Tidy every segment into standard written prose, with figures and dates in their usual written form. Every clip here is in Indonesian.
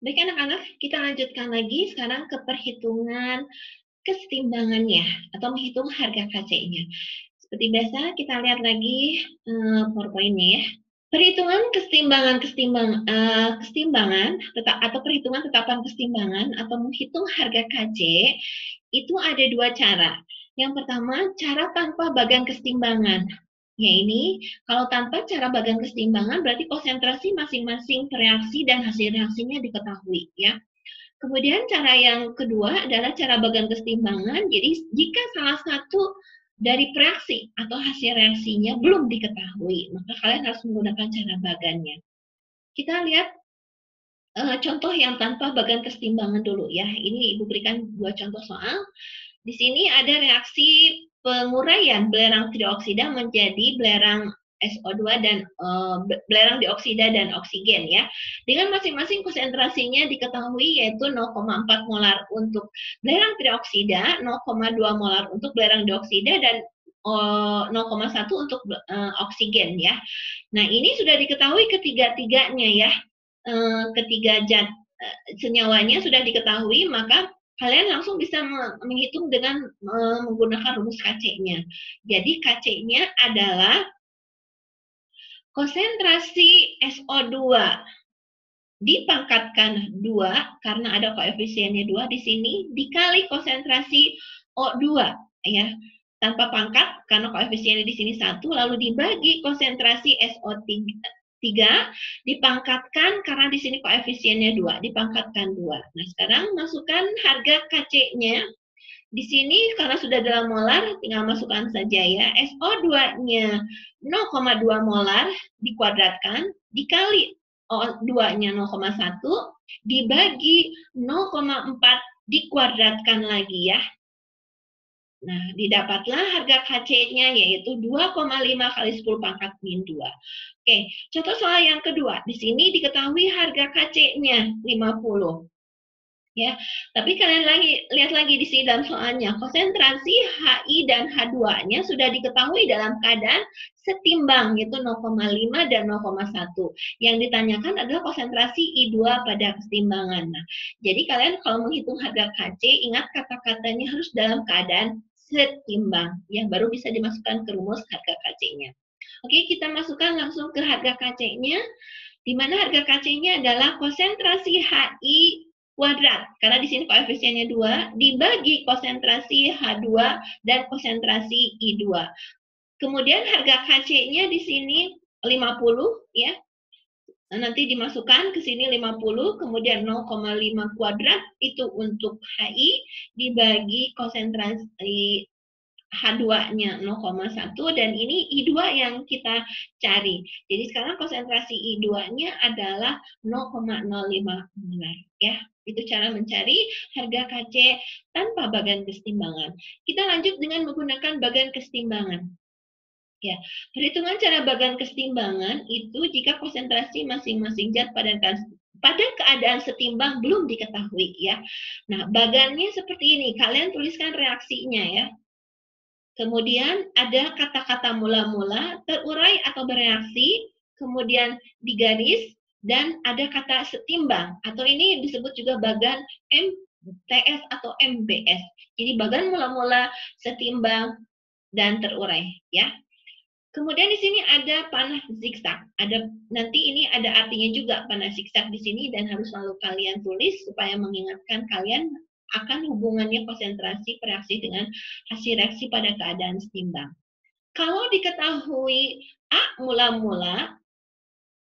Baik anak-anak, kita lanjutkan lagi sekarang ke perhitungan kesetimbangannya atau menghitung harga KC-nya. Seperti biasa, kita lihat lagi PowerPoint-nya ya. Perhitungan kesetimbangan atau perhitungan tetapan kesetimbangan atau menghitung harga KC itu ada dua cara. Yang pertama, cara tanpa bagan kesetimbangan. Ya ini, kalau tanpa cara bagan kesetimbangan berarti konsentrasi masing-masing reaksi dan hasil reaksinya diketahui ya. Kemudian cara yang kedua adalah cara bagan kesetimbangan. Jadi jika salah satu dari reaksi atau hasil reaksinya belum diketahui, maka kalian harus menggunakan cara bagannya. Kita lihat contoh yang tanpa bagan kesetimbangan dulu ya. Ini Ibu berikan dua contoh soal. Di sini ada reaksi penguraian belerang trioksida menjadi belerang SO2 dan belerang dioksida dan oksigen ya. Dengan masing-masing konsentrasinya diketahui yaitu 0,4 molar untuk belerang trioksida, 0,2 molar untuk belerang dioksida dan 0,1 untuk oksigen ya. Nah, ini sudah diketahui ketiga-tiganya ya. Ketiga zat senyawanya sudah diketahui, maka kalian langsung bisa menghitung dengan menggunakan rumus KC-nya. Jadi KC-nya adalah konsentrasi SO2 dipangkatkan 2 karena ada koefisiennya 2 di sini dikali konsentrasi O2 ya. Tanpa pangkat karena koefisiennya di sini 1 lalu dibagi konsentrasi SO3 dipangkatkan karena di sini koefisiennya 2 dipangkatkan 2. Nah, sekarang masukkan harga KC-nya. Di sini karena sudah dalam molar, tinggal masukkan saja ya. SO2-nya 0,2 molar dikuadratkan, dikali O2-nya 0,1, dibagi 0,4 dikuadratkan lagi ya. Nah, didapatlah harga KC-nya yaitu 2,5 kali 10 pangkat min 2. Oke, contoh soal yang kedua. Di sini diketahui harga KC-nya 50. Ya, tapi kalian lihat lagi di sini dalam soalnya, konsentrasi HI dan H2-nya sudah diketahui dalam keadaan setimbang, yaitu 0,5 dan 0,1. Yang ditanyakan adalah konsentrasi I2 pada kesetimbangan. Nah, jadi kalian kalau menghitung harga KC, ingat kata-katanya harus dalam keadaan setimbang, ya baru bisa dimasukkan ke rumus harga KC-nya. Oke, kita masukkan langsung ke harga KC-nya, di mana harga KC-nya adalah konsentrasi HI kuadrat, karena di sini koefisiennya 2, dibagi konsentrasi H2 dan konsentrasi I2. Kemudian harga KC-nya di sini 50 ya. Nanti dimasukkan ke sini 50, kemudian 0,5 kuadrat itu untuk HI dibagi konsentrasi H2-nya 0,1 dan ini I2 yang kita cari. Jadi sekarang konsentrasi I2-nya adalah 0,05 molar ya. Itu cara mencari harga KC tanpa bagan kesetimbangan. Kita lanjut dengan menggunakan bagan kesetimbangan. Ya, perhitungan cara bagan kesetimbangan itu jika konsentrasi masing-masing zat pada keadaan setimbang belum diketahui ya. Nah, bagannya seperti ini. Kalian tuliskan reaksinya ya. Kemudian ada kata-kata mula-mula, terurai atau bereaksi, kemudian digaris, dan ada kata setimbang, atau ini disebut juga bagan MTS atau MBS. Jadi bagan mula-mula, setimbang, dan terurai. Ya. Kemudian di sini ada panah zigzag. Nanti ini ada artinya juga panah zigzag di sini dan harus selalu kalian tulis supaya mengingatkan kalian akan hubungannya konsentrasi reaksi dengan hasil reaksi pada keadaan setimbang. Kalau diketahui A mula-mula,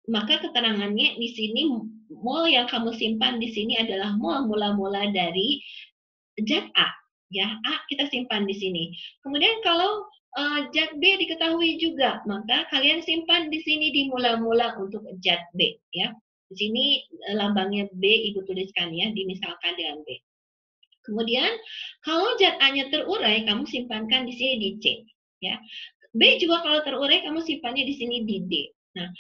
maka keterangannya di sini mol yang kamu simpan di sini adalah mol mula-mula dari zat A. Ya, A kita simpan di sini. Kemudian kalau zat B diketahui juga, maka kalian simpan di sini di mula-mula untuk zat B. Ya, di sini lambangnya B Ibu tuliskan ya, dimisalkan dengan B. Kemudian kalau zat A-nya terurai, kamu simpankan di sini di C. Ya. B juga kalau terurai, kamu simpannya di sini di D. Nah,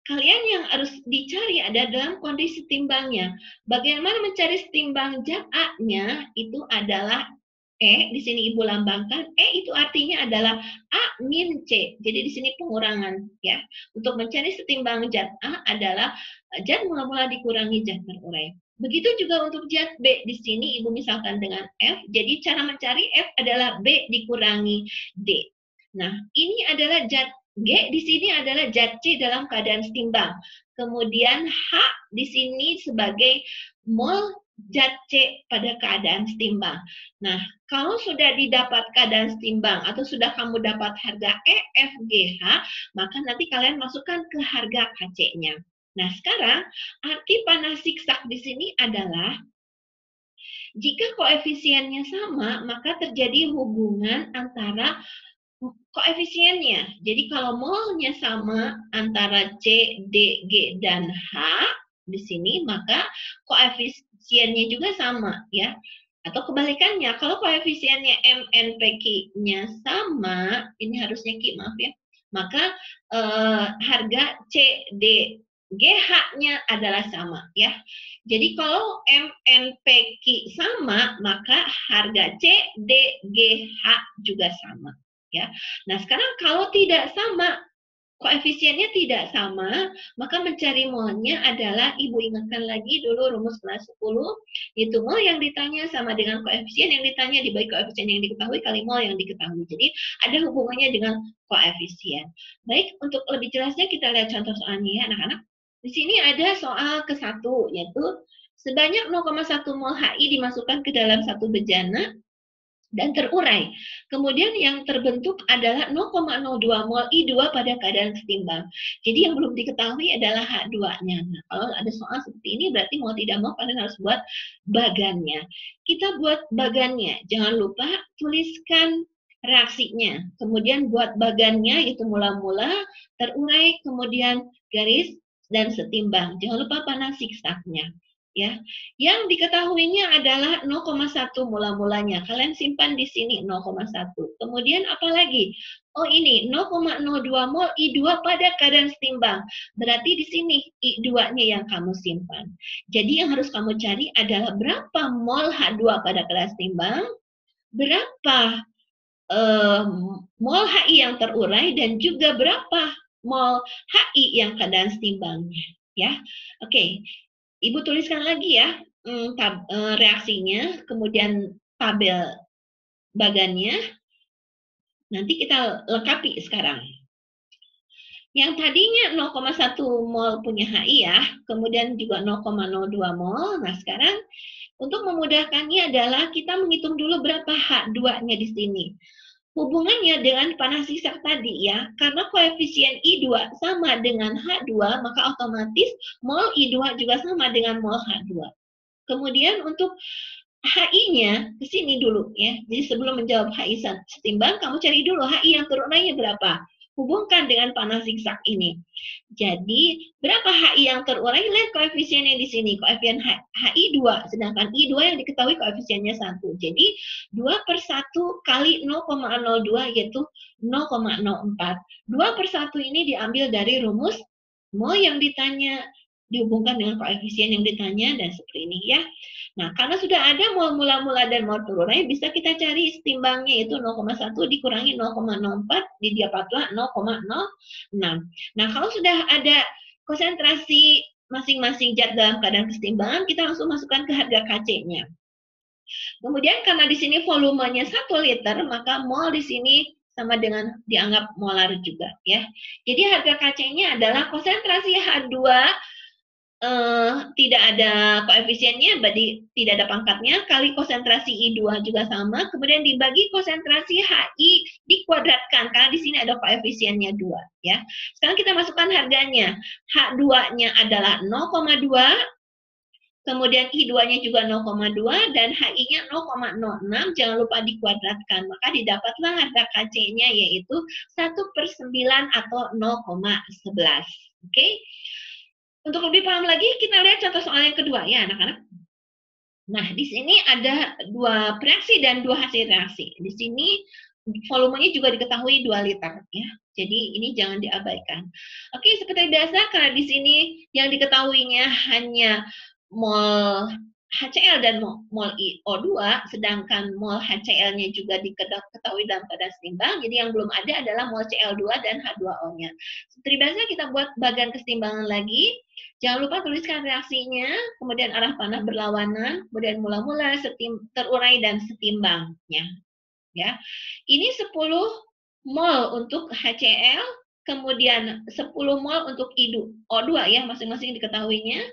kalian yang harus dicari ada dalam kondisi timbangnya. Bagaimana mencari setimbang zat A-nya? Itu adalah E, di sini Ibu lambangkan. E itu artinya adalah A min C. Jadi di sini pengurangan ya. Untuk mencari setimbang zat A adalah zat mula-mula dikurangi zat terurai. Begitu juga untuk zat B. Di sini Ibu misalkan dengan F, jadi cara mencari F adalah B dikurangi D. Nah, ini adalah zat G, di sini adalah zat C dalam keadaan setimbang. Kemudian H di sini sebagai mol zat C pada keadaan setimbang. Nah, kalau sudah didapat keadaan setimbang atau sudah kamu dapat harga E, F, G, H, maka nanti kalian masukkan ke harga KC-nya. Nah, sekarang arti panas siksak di sini adalah jika koefisiennya sama, maka terjadi hubungan antara koefisiennya. Jadi kalau molnya sama antara C, D, G, dan H di sini, maka koefisiennya juga sama ya. Atau kebalikannya, kalau koefisiennya M, N, P, Q-nya sama, ini harusnya Q, maaf ya, maka harga C, D, GH-nya adalah sama ya. Jadi kalau M, N, P, Q sama, maka harga C, D, G, H juga sama ya. Nah, sekarang kalau tidak sama, koefisiennya tidak sama, maka mencari molnya adalah, Ibu ingatkan lagi dulu rumus kelas 10, itu mol yang ditanya sama dengan koefisien yang ditanya dibagi koefisien yang diketahui kali mol yang diketahui. Jadi ada hubungannya dengan koefisien. Baik, untuk lebih jelasnya kita lihat contoh soalnya ya anak-anak. Di sini ada soal ke-1, yaitu sebanyak 0,1 mol HI dimasukkan ke dalam satu bejana dan terurai. Kemudian yang terbentuk adalah 0,02 mol I2 pada keadaan setimbang. Jadi yang belum diketahui adalah H2-nya. Nah, kalau ada soal seperti ini berarti mau tidak mau kalian harus buat bagannya. Kita buat bagannya. Jangan lupa tuliskan reaksinya. Kemudian buat bagannya itu mula-mula, terurai, kemudian garis dan setimbang. Jangan lupa panas siksaknya. Ya, yang diketahuinya adalah 0,1 mula-mulanya. Kalian simpan di sini 0,1. Kemudian apa lagi? Oh ini 0,02 mol I2 pada keadaan setimbang. Berarti di sini I2-nya yang kamu simpan. Jadi yang harus kamu cari adalah berapa mol H2 pada keadaan setimbang, berapa mol HI yang terurai, dan juga berapa mol HI yang keadaan setimbangnya. Ya, oke. Ibu tuliskan lagi ya reaksinya, kemudian tabel bagannya. Nanti kita lengkapi sekarang. Yang tadinya 0,1 mol punya HI ya, kemudian juga 0,02 mol. Nah sekarang untuk memudahkannya adalah kita menghitung dulu berapa H2-nya di sini. Hubungannya dengan panas sisak tadi ya, karena koefisien I2 sama dengan H2, maka otomatis mol I2 juga sama dengan mol H2. Kemudian untuk HI-nya ke sini dulu ya. Jadi sebelum menjawab HI setimbang, kamu cari dulu HI yang terurainya berapa. Hubungkan dengan panas siksak ini. Jadi, berapa HI yang terurai? Lihat koefisiennya di sini. Koefisien HI 2, sedangkan I2 yang diketahui koefisiennya 1. Jadi, 2/1 kali 0,02 yaitu 0,04. 2/1 ini diambil dari rumus mol yang ditanya, dihubungkan dengan koefisien yang ditanya, dan seperti ini ya. Nah, karena sudah ada mol mula-mula dan mol terurai, bisa kita cari setimbangnya yaitu 0,1 dikurangi 0,04, didapatlah 0,06. Nah, kalau sudah ada konsentrasi masing-masing zat dalam keadaan kesetimbangan, kita langsung masukkan ke harga KC-nya. Kemudian karena di sini volumenya 1 liter, maka mol di sini sama dengan dianggap molar juga ya. Jadi harga KC-nya adalah konsentrasi H2 tidak ada koefisiennya, berarti tidak ada pangkatnya, kali konsentrasi I2 juga sama, kemudian dibagi konsentrasi HI dikuadratkan, karena di sini ada koefisiennya 2. Ya. Sekarang kita masukkan harganya. H2-nya adalah 0,2, kemudian I2-nya juga 0,2, dan HI-nya 0,06, jangan lupa dikuadratkan, maka didapatlah harga KC-nya yaitu 1/9 atau 0,11. Oke? Untuk lebih paham lagi, kita lihat contoh soal yang kedua ya, anak-anak. Nah, di sini ada 2 reaksi dan 2 hasil reaksi. Di sini volumenya juga diketahui 2 liter ya. Jadi ini jangan diabaikan. Oke, seperti biasa karena di sini yang diketahuinya hanya mol HCl dan mol O2, sedangkan mol HCl-nya juga diketahui dalam keadaan seimbang, jadi yang belum ada adalah mol Cl2 dan H2O-nya. Seperti biasa kita buat bagian keseimbangan lagi. Jangan lupa tuliskan reaksinya, kemudian arah panah berlawanan, kemudian mula-mula, terurai, dan setimbangnya. Ya. Ini 10 mol untuk HCl, kemudian 10 mol untuk O2 ya, masing-masing diketahuinya.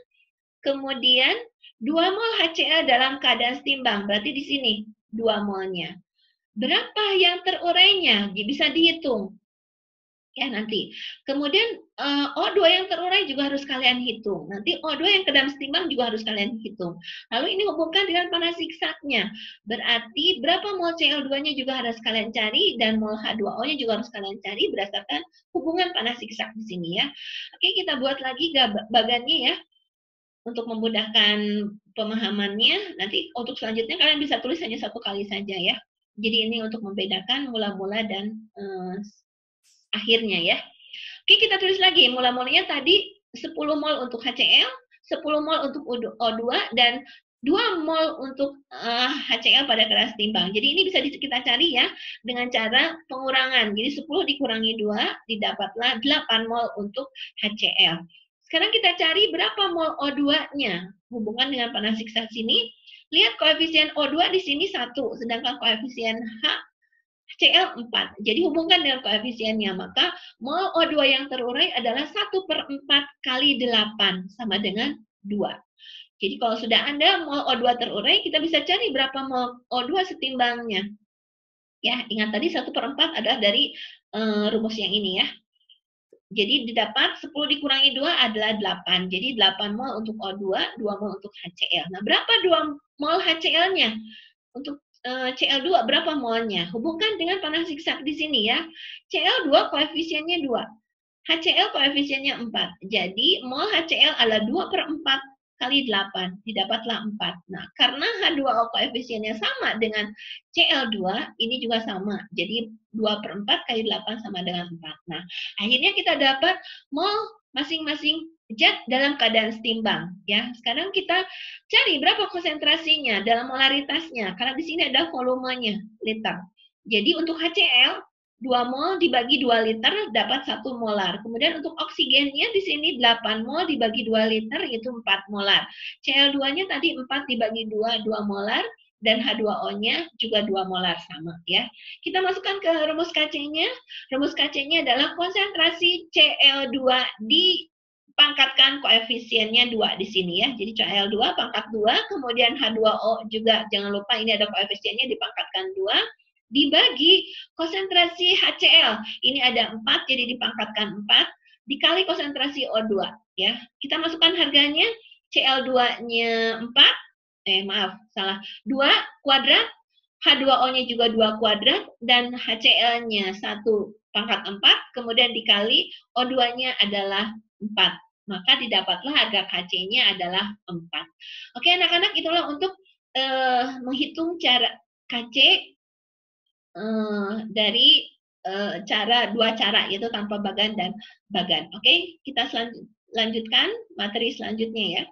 Kemudian 2 mol HCl dalam keadaan setimbang, berarti di sini 2 molnya. Berapa yang terurainya? Bisa dihitung. Ya, nanti. Kemudian O2 yang terurai juga harus kalian hitung. Nanti O2 yang ke dalam setimbang juga harus kalian hitung. Lalu ini hubungkan dengan panas siksaknya. Berarti berapa mol Cl2-nya juga harus kalian cari, dan mol H2O-nya juga harus kalian cari berdasarkan hubungan panas siksak di sini ya. Oke, kita buat lagi bagannya ya. Untuk memudahkan pemahamannya, nanti untuk selanjutnya kalian bisa tulis hanya 1 kali saja ya. Jadi ini untuk membedakan mula-mula dan akhirnya ya. Oke, kita tulis lagi. Mula-mulanya tadi 10 mol untuk HCl, 10 mol untuk O2, dan 2 mol untuk HCl pada keadaan setimbang. Jadi ini bisa kita cari ya dengan cara pengurangan. Jadi 10 dikurangi 2, didapatlah 8 mol untuk HCl. Sekarang kita cari berapa mol O2-nya. Hubungan dengan panas siksa sini. Lihat koefisien O2 di sini 1, sedangkan koefisien HCl 4. Jadi hubungkan dengan koefisiennya. Maka mol O2 yang terurai adalah 1/4 kali 8, sama dengan 2. Jadi kalau sudah ada mol O2 terurai, kita bisa cari berapa mol O2 setimbangnya. Ya, ingat tadi 1/4 adalah dari rumus yang ini ya. Jadi didapat 10 dikurangi 2 adalah 8. Jadi 8 mol untuk O2, 2 mol untuk HCl. Nah, berapa 2 mol HCl-nya? Untuk Cl2 berapa molnya? Hubungkan dengan panas siksak di sini ya. Cl2 koefisiennya 2. HCl koefisiennya 4. Jadi mol HCl adalah 2/4 kali 8. Didapatlah 4. Nah, karena H2O koefisiennya sama dengan Cl2, ini juga sama. Jadi 2/4 kali 8 sama dengan 4. Nah, akhirnya kita dapat mol masing-masing zat dalam keadaan setimbang. Ya, sekarang kita cari berapa konsentrasinya dalam molaritasnya. Karena di sini ada volumenya, liter. Jadi untuk HCl 2 mol dibagi 2 liter dapat 1 molar. Kemudian untuk oksigennya di sini 8 mol dibagi 2 liter itu 4 molar. Cl2-nya tadi 4 dibagi 2, 2 molar. Dan H2O-nya juga 2 molar sama ya. Kita masukkan ke rumus Kc-nya. Rumus Kc-nya adalah konsentrasi Cl2 dipangkatkan koefisiennya 2 di sini ya. Jadi Cl2 pangkat 2, kemudian H2O juga jangan lupa ini ada koefisiennya dipangkatkan 2. Dibagi konsentrasi HCl. Ini ada 4, jadi dipangkatkan 4, dikali konsentrasi O2. Ya. Kita masukkan harganya, Cl2-nya 4, 2 kuadrat, H2O-nya juga 2 kuadrat, dan HCl-nya 1 pangkat 4, kemudian dikali O2-nya adalah 4. Maka didapatlah harga Kc-nya adalah 4. Oke anak-anak, itulah untuk menghitung cara Kc dari dua cara yaitu tanpa bagan dan bagan. Oke, kita lanjutkan materi selanjutnya ya.